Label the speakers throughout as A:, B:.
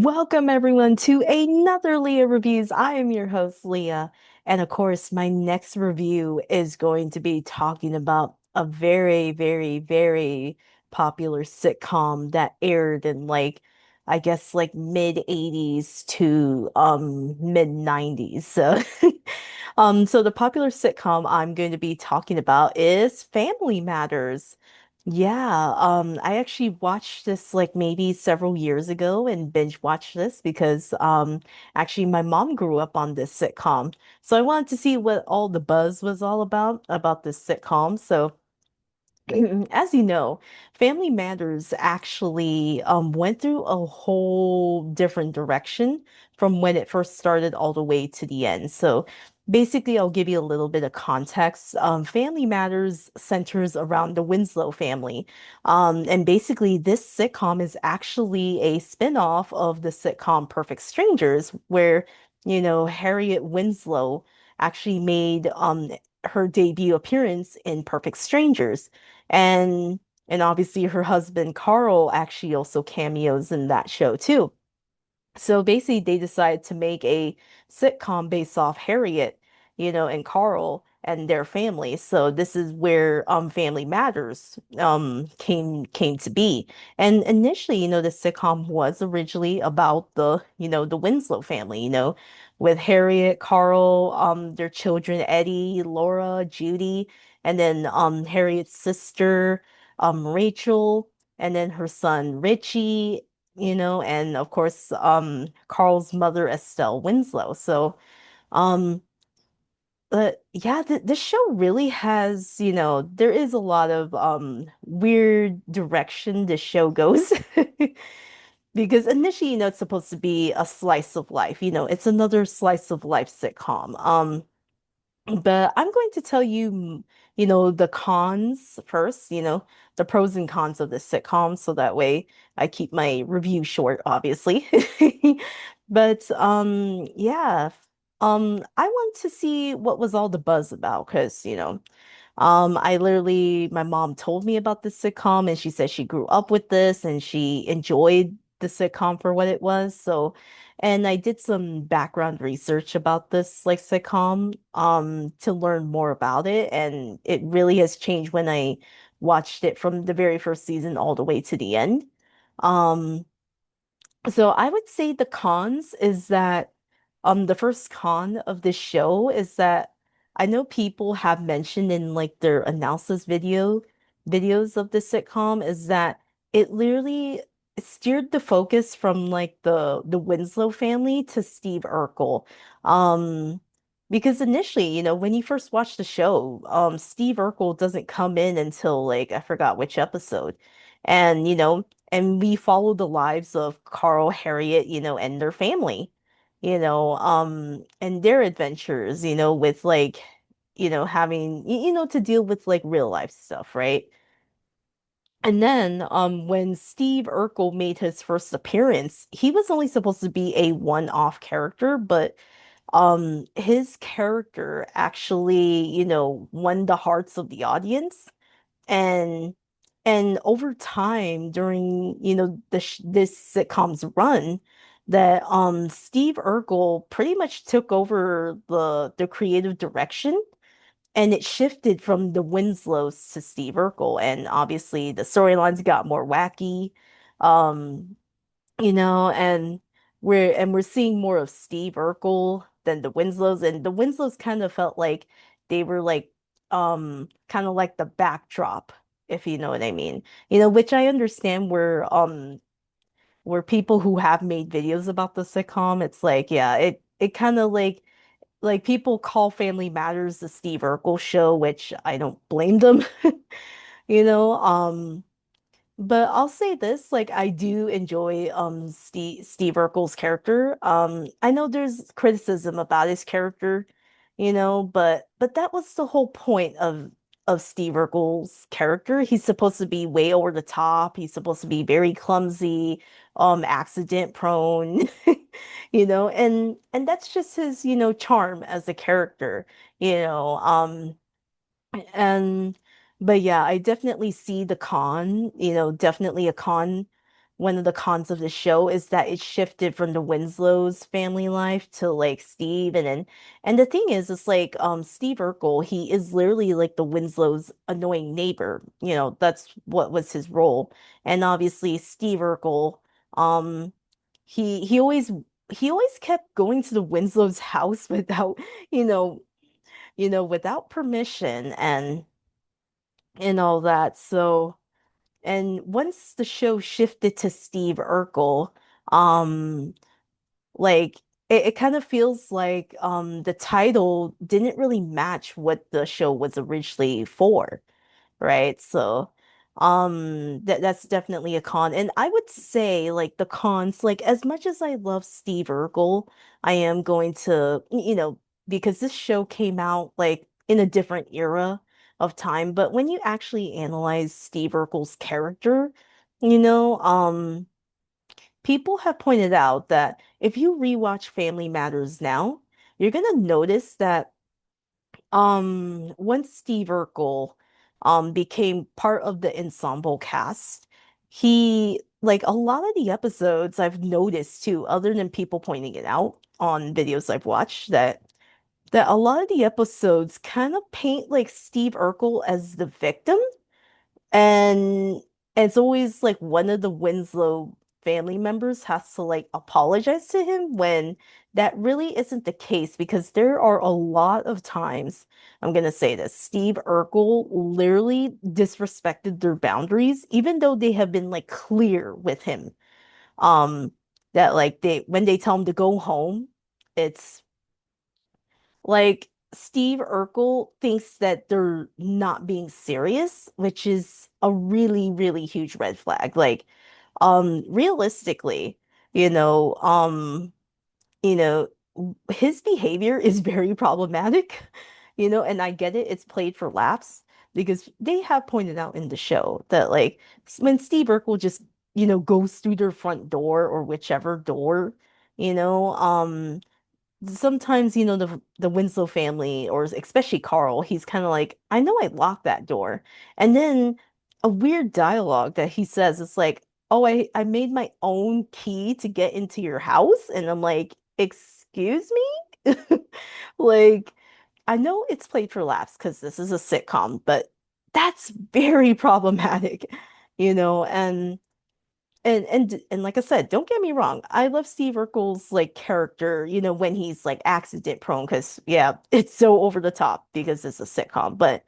A: Welcome everyone to another Leah Reviews. I am your host, Leah. And of course, my next review is going to be talking about a very, very, very popular sitcom that aired in I guess mid 80s to mid 90s. So the popular sitcom I'm going to be talking about is Family Matters. Yeah, I actually watched this like maybe several years ago and binge watched this because actually my mom grew up on this sitcom. So I wanted to see what all the buzz was all about this sitcom. So as you know, Family Matters actually went through a whole different direction from when it first started all the way to the end. So basically, I'll give you a little bit of context. Family Matters centers around the Winslow family. And basically, this sitcom is actually a spin-off of the sitcom Perfect Strangers, where, Harriet Winslow actually made her debut appearance in Perfect Strangers. And and obviously her husband Carl actually also cameos in that show too. So basically, they decided to make a sitcom based off Harriet, and Carl and their family. So this is where Family Matters came to be. And initially, the sitcom was originally about the Winslow family, with Harriet, Carl, their children Eddie, Laura, Judy, and then Harriet's sister, Rachel, and then her son Richie, and of course, Carl's mother, Estelle Winslow. So, um, yeah, th this show really has, there is a lot of weird direction the show goes. Because initially, it's supposed to be a slice of life, it's another slice of life sitcom. But I'm going to tell you, the cons first, the pros and cons of this sitcom, so that way I keep my review short, obviously. But yeah, I want to see what was all the buzz about because, my mom told me about this sitcom and she said she grew up with this and she enjoyed the sitcom for what it was. So, and I did some background research about this like sitcom to learn more about it, and it really has changed when I watched it from the very first season all the way to the end. Um so I would say the cons is that the first con of this show is that I know people have mentioned in like their analysis videos of the sitcom is that it literally steered the focus from like the Winslow family to Steve Urkel. Um because initially, when you first watch the show, Steve Urkel doesn't come in until like I forgot which episode. And and we follow the lives of Carl, Harriet, and their family, and their adventures, with like, having, to deal with like real life stuff, right? And then, when Steve Urkel made his first appearance, he was only supposed to be a one-off character, but his character actually, won the hearts of the audience and over time during this sitcom's run that Steve Urkel pretty much took over the creative direction, and it shifted from the Winslows to Steve Urkel, and obviously the storylines got more wacky. um and we're seeing more of Steve Urkel than the Winslows, and the Winslows kind of felt like they were like kind of like the backdrop, if you know what I mean. Which I understand where people who have made videos about the sitcom, it's like, yeah, it kind of like people call Family Matters the Steve Urkel show, which I don't blame them. You know, but I'll say this, like I do enjoy Steve Urkel's character. I know there's criticism about his character, but that was the whole point of Steve Urkel's character. He's supposed to be way over the top. He's supposed to be very clumsy, accident prone, and that's just his, charm as a character, you know. And but yeah, I definitely see the con, definitely a con one of the cons of the show is that it shifted from the Winslow's family life to like Steve and the thing is it's like Steve Urkel, he is literally like the Winslow's annoying neighbor. You know, that's what was his role. And obviously Steve Urkel, um he he always he always kept going to the Winslow's house without, you know, without permission and all that. So and once the show shifted to Steve Urkel, um, like it kind of feels like the title didn't really match what the show was originally for, right? So that's definitely a con. And I would say like the cons, like as much as I love Steve Urkel, I am going to, because this show came out like in a different era of time, but when you actually analyze Steve Urkel's character, you know, people have pointed out that if you rewatch Family Matters now, you're gonna notice that once Steve Urkel became part of the ensemble cast, he like a lot of the episodes I've noticed too, other than people pointing it out on videos I've watched, that a lot of the episodes kind of paint like Steve Urkel as the victim and it's always like one of the Winslow family members has to like apologize to him when that really isn't the case because there are a lot of times, I'm gonna say this, Steve Urkel literally disrespected their boundaries, even though they have been like clear with him. Um, that like they when they tell him to go home, it's like Steve Urkel thinks that they're not being serious, which is a really, really huge red flag. Like, realistically, you know, um, you know, his behavior is very problematic, and I get it, it's played for laughs because they have pointed out in the show that like when Steve Urkel just, goes through their front door or whichever door, you know, sometimes the Winslow family or especially Carl, he's kind of like, I know I locked that door. And then a weird dialogue that he says, it's like, oh, I made my own key to get into your house. And I'm like, excuse me? Like, I know it's played for laughs because this is a sitcom, but that's very problematic, and like I said, don't get me wrong. I love Steve Urkel's like character, when he's like accident prone, because yeah, it's so over the top because it's a sitcom. But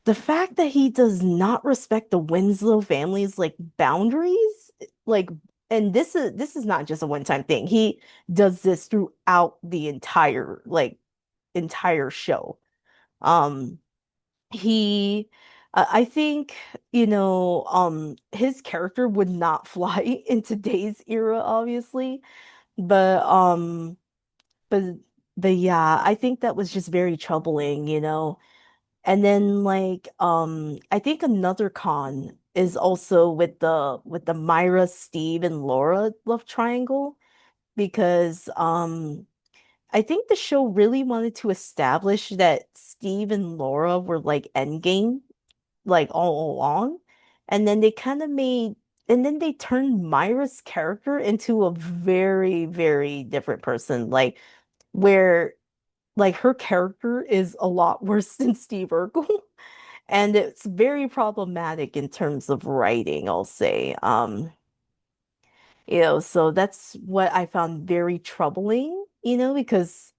A: the fact that he does not respect the Winslow family's like boundaries, like, and this is not just a one-time thing. He does this throughout the entire show. Um, he I think his character would not fly in today's era obviously but but yeah, I think that was just very troubling, and then like I think another con is also with the Myra, Steve and Laura love triangle because I think the show really wanted to establish that Steve and Laura were like endgame like all along. And then they kind of made, and then they turned Myra's character into a very, very different person. Like, where, like, her character is a lot worse than Steve Urkel. And it's very problematic in terms of writing, I'll say. So that's what I found very troubling, because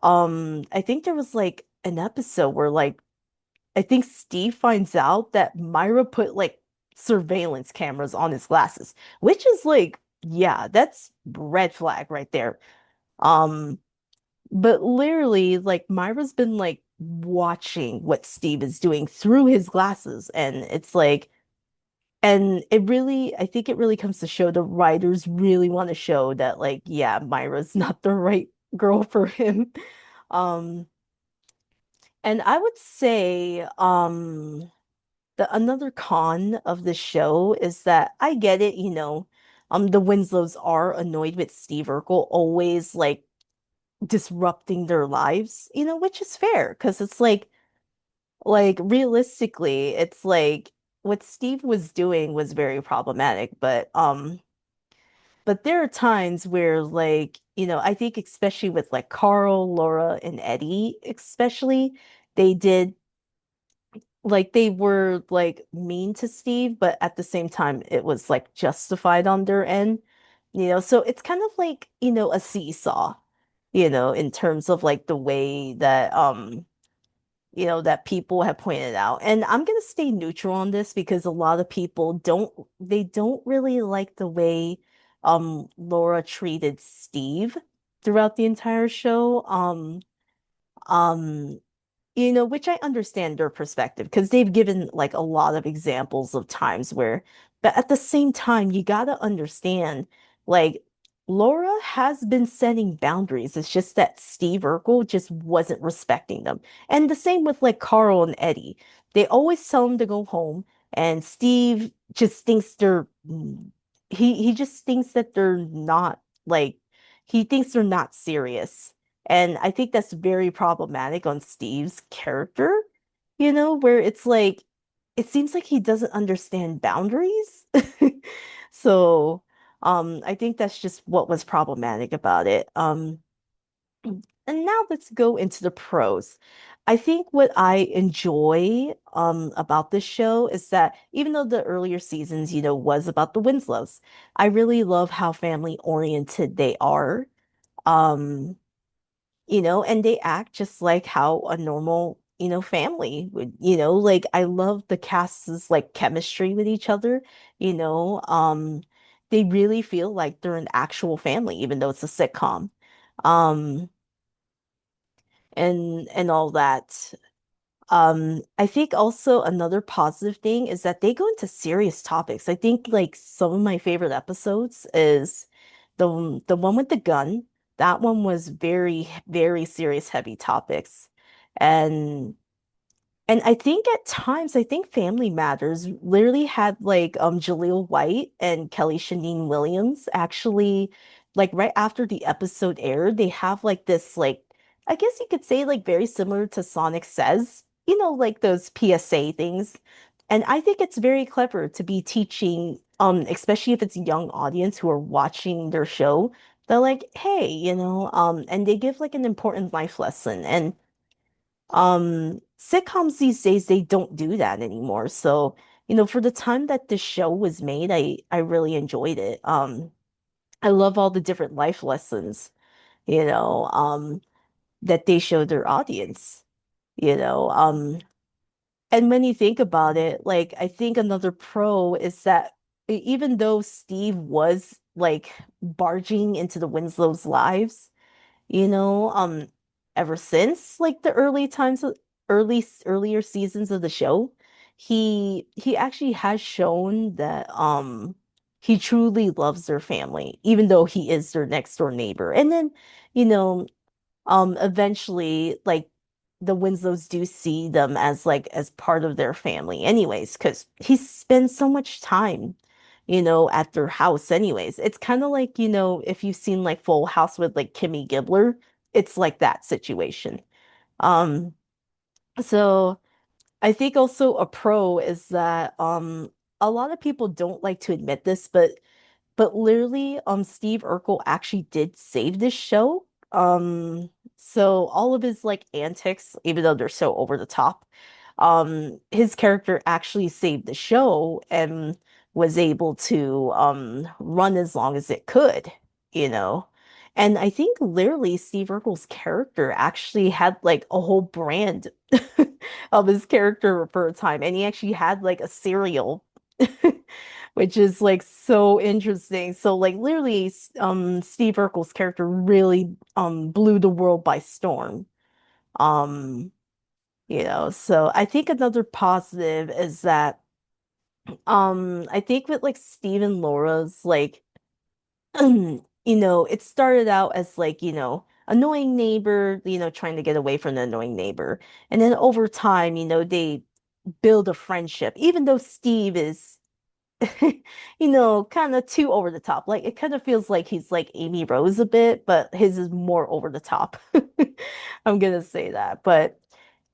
A: I think there was like an episode where like I think Steve finds out that Myra put like surveillance cameras on his glasses, which is like, yeah, that's red flag right there. Um, but literally, like Myra's been like watching what Steve is doing through his glasses, and it's like, and I think it really comes to show the writers really want to show that, like, yeah, Myra's not the right girl for him. Um, and I would say, another con of the show is that I get it, the Winslows are annoyed with Steve Urkel always like disrupting their lives, which is fair because it's like realistically, it's like what Steve was doing was very problematic, but but there are times where like, I think especially with like Carl, Laura, and Eddie, especially, they did like they were like mean to Steve, but at the same time it was like justified on their end. So it's kind of like, a seesaw, in terms of like the way that that people have pointed out. And I'm gonna stay neutral on this because a lot of people don't really like the way Laura treated Steve throughout the entire show. Um which I understand their perspective because they've given like a lot of examples of times where, but at the same time, you gotta understand, like, Laura has been setting boundaries. It's just that Steve Urkel just wasn't respecting them. And the same with like Carl and Eddie. They always tell him to go home, and Steve just thinks he just thinks that they're not like he thinks they're not serious. And I think that's very problematic on Steve's character, where it's like, it seems like he doesn't understand boundaries. So, I think that's just what was problematic about it. And now let's go into the pros. I think what I enjoy about this show is that even though the earlier seasons, was about the Winslows, I really love how family oriented they are. Um, and they act just like how a normal, family would, like I love the cast's like chemistry with each other, you know. They really feel like they're an actual family, even though it's a sitcom. Um, and all that. I think also another positive thing is that they go into serious topics. I think like some of my favorite episodes is the one with the gun. That one was very, very serious, heavy topics. And and I think at times, I think Family Matters literally had like Jaleel White and Kelly Shanine Williams actually like right after the episode aired, they have like this like I guess you could say like very similar to Sonic Says, like those PSA things. And I think it's very clever to be teaching, especially if it's a young audience who are watching their show. They're like, hey, and they give like an important life lesson. And sitcoms these days they don't do that anymore. So, for the time that the show was made, I really enjoyed it. I love all the different life lessons, you know, um that they show their audience, you know. And when you think about it, like I think another pro is that even though Steve was like barging into the Winslow's lives, you know, ever since like the earlier seasons of the show, he actually has shown that he truly loves their family, even though he is their next door neighbor. And then, you know, eventually like the Winslows do see them as like as part of their family anyways, because he spends so much time, at their house anyways. It's kind of like, if you've seen like Full House with like Kimmy Gibbler, it's like that situation. Um, so I think also a pro is that a lot of people don't like to admit this, but literally, Steve Urkel actually did save this show. So all of his like antics, even though they're so over the top, his character actually saved the show and was able to run as long as it could, you know. And I think literally Steve Urkel's character actually had like a whole brand of his character for a time, and he actually had like a cereal which is like so interesting. So like literally Steve Urkel's character really blew the world by storm. Um so I think another positive is that I think with like Steve and Laura's like it started out as like, annoying neighbor, trying to get away from the annoying neighbor. And then over time, they build a friendship, even though Steve is kind of too over the top. Like it kind of feels like he's like Amy Rose a bit, but his is more over the top. I'm gonna say that. But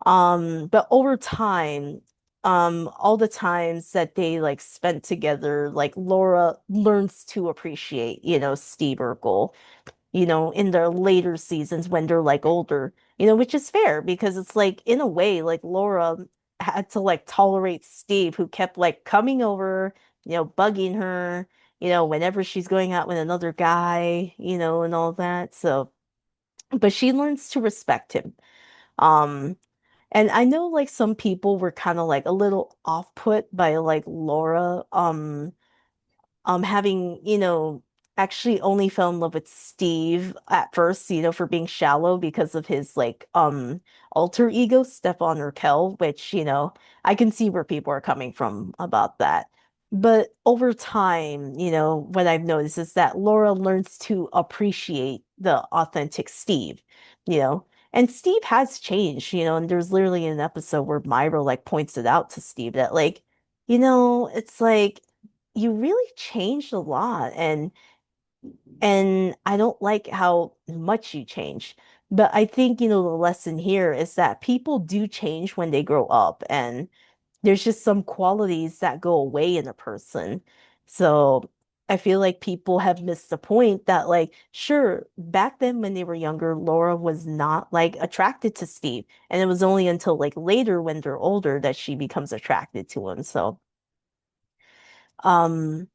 A: over time, all the times that they like spent together, like Laura learns to appreciate, Steve Urkel, in their later seasons when they're like older, which is fair because it's like in a way, like Laura had to like tolerate Steve who kept like coming over, bugging her, whenever she's going out with another guy, and all that. So, but she learns to respect him. Um, and I know like some people were kind of like a little off put by like Laura, having, actually only fell in love with Steve at first, for being shallow because of his like alter ego, Stefan Urkel, which, I can see where people are coming from about that. But over time, what I've noticed is that Laura learns to appreciate the authentic Steve, you know. And Steve has changed, and there's literally an episode where Myra like points it out to Steve that like, it's like you really changed a lot and I don't like how much you changed. But I think, the lesson here is that people do change when they grow up and there's just some qualities that go away in a person. So I feel like people have missed the point that like sure back then when they were younger Laura was not like attracted to Steve and it was only until like later when they're older that she becomes attracted to him. So um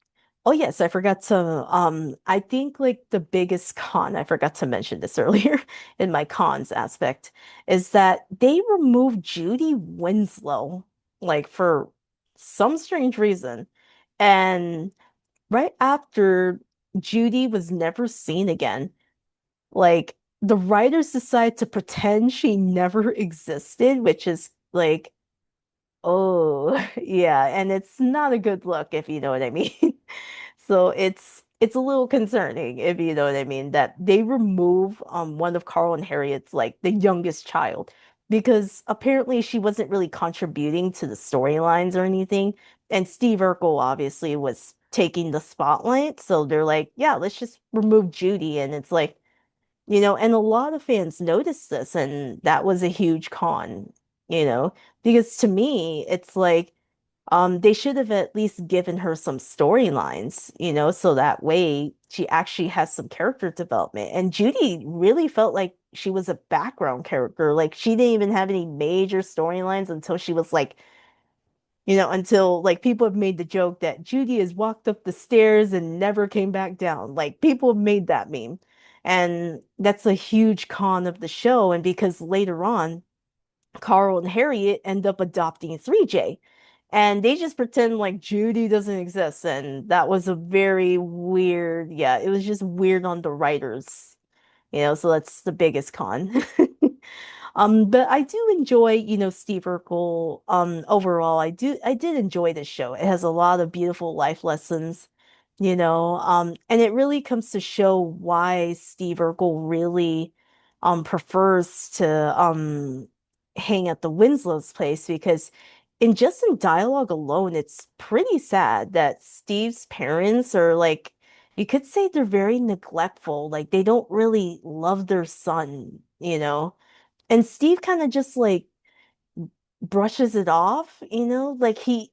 A: oh yes, I forgot to I think like the biggest con, I forgot to mention this earlier in my cons aspect, is that they removed Judy Winslow like for some strange reason. And right after Judy was never seen again, like the writers decide to pretend she never existed, which is like oh, yeah, and it's not a good look if you know what I mean. So it's a little concerning if you know what I mean that they remove one of Carl and Harriet's like the youngest child because apparently she wasn't really contributing to the storylines or anything. And Steve Urkel obviously was taking the spotlight, so they're like, yeah, let's just remove Judy. And it's like, and a lot of fans noticed this, and that was a huge con, because to me, it's like, they should have at least given her some storylines, so that way she actually has some character development. And Judy really felt like she was a background character. Like she didn't even have any major storylines until she was like, until like people have made the joke that Judy has walked up the stairs and never came back down. Like people have made that meme. And that's a huge con of the show. And because later on, Carl and Harriet end up adopting 3J. And they just pretend like Judy doesn't exist. And that was a very weird, yeah, it was just weird on the writers, so that's the biggest con. But I do enjoy, Steve Urkel. Overall, I did enjoy this show. It has a lot of beautiful life lessons, and it really comes to show why Steve Urkel really, prefers to, hang at the Winslow's place because in dialogue alone, it's pretty sad that Steve's parents are like, you could say they're very neglectful. Like they don't really love their son, and Steve kind of just like brushes it off, like he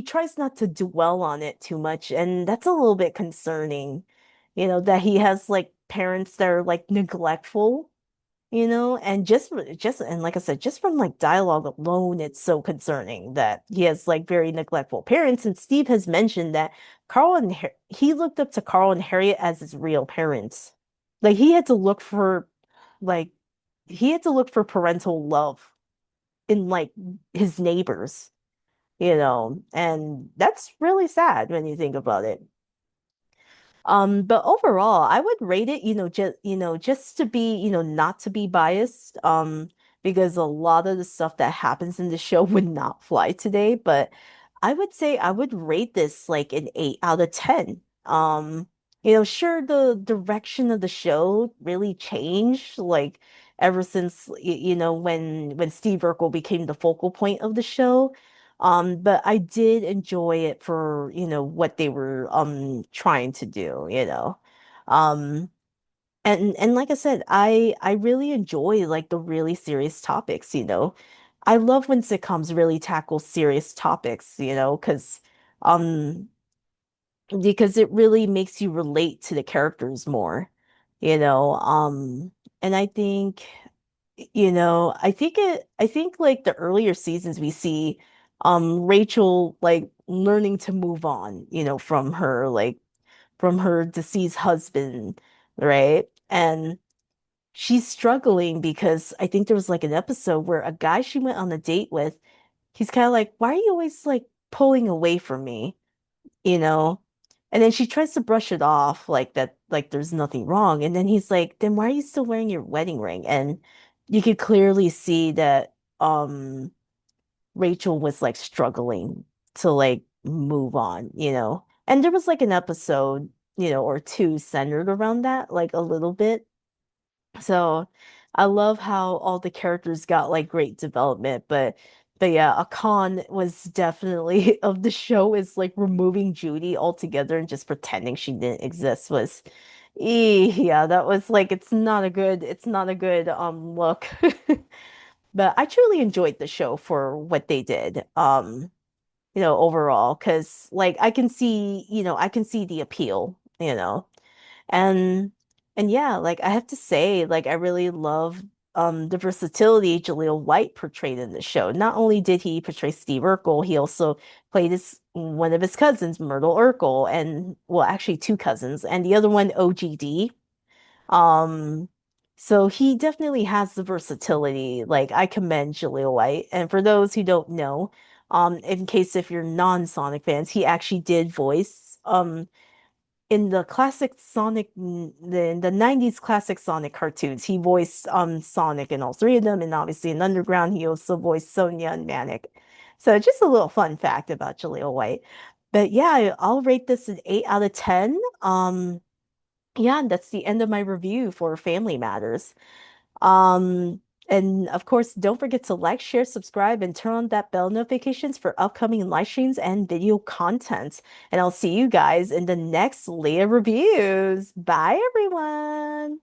A: tries not to dwell on it too much, and that's a little bit concerning, that he has like parents that are like neglectful, and just and like I said, just from like dialogue alone, it's so concerning that he has like very neglectful parents. And Steve has mentioned that he looked up to Carl and Harriet as his real parents. Like like he had to look for parental love in like his neighbors, and that's really sad when you think about it. But overall, I would rate it, just to be, not to be biased, because a lot of the stuff that happens in the show would not fly today, but I would say I would rate this like an 8 out of 10. Sure, the direction of the show really changed, like ever since, when Steve Urkel became the focal point of the show. But I did enjoy it for, what they were trying to do, Um and like I said, I really enjoy like the really serious topics, I love when sitcoms really tackle serious topics, um because it really makes you relate to the characters more, you know. And I think, I think like the earlier seasons we see Rachel like learning to move on, from her deceased husband, right? And she's struggling because I think there was like an episode where a guy she went on a date with, he's kind of like, why are you always like pulling away from me? you know? And then she tries to brush it off like that, like there's nothing wrong. And then he's like, then why are you still wearing your wedding ring? And you could clearly see that Rachel was like struggling to like move on, you know? And there was like an episode, or two centered around that, like a little bit. So I love how all the characters got like great development, but yeah, a con was definitely of the show is like removing Judy altogether and just pretending she didn't exist was yeah, that was like it's not a good look. But I truly enjoyed the show for what they did. Overall, because like I can see the appeal, and and yeah, like I have to say, like I really love the versatility Jaleel White portrayed in the show. Not only did he portray Steve Urkel, he also played his one of his cousins, Myrtle Urkel, and well, actually two cousins, and the other one, OGD. Um, so he definitely has the versatility. Like I commend Jaleel White. And for those who don't know, in case if you're non-Sonic fans, he actually did voice in the classic the 90s classic Sonic cartoons, he voiced Sonic in all three of them, and obviously in Underground, he also voiced Sonia and Manic. So just a little fun fact about Jaleel White. But yeah, I'll rate this an 8 out of 10. Yeah, and that's the end of my review for Family Matters. Um, and of course, don't forget to like, share, subscribe, and turn on that bell notifications for upcoming live streams and video content. And I'll see you guys in the next Leah reviews. Bye, everyone.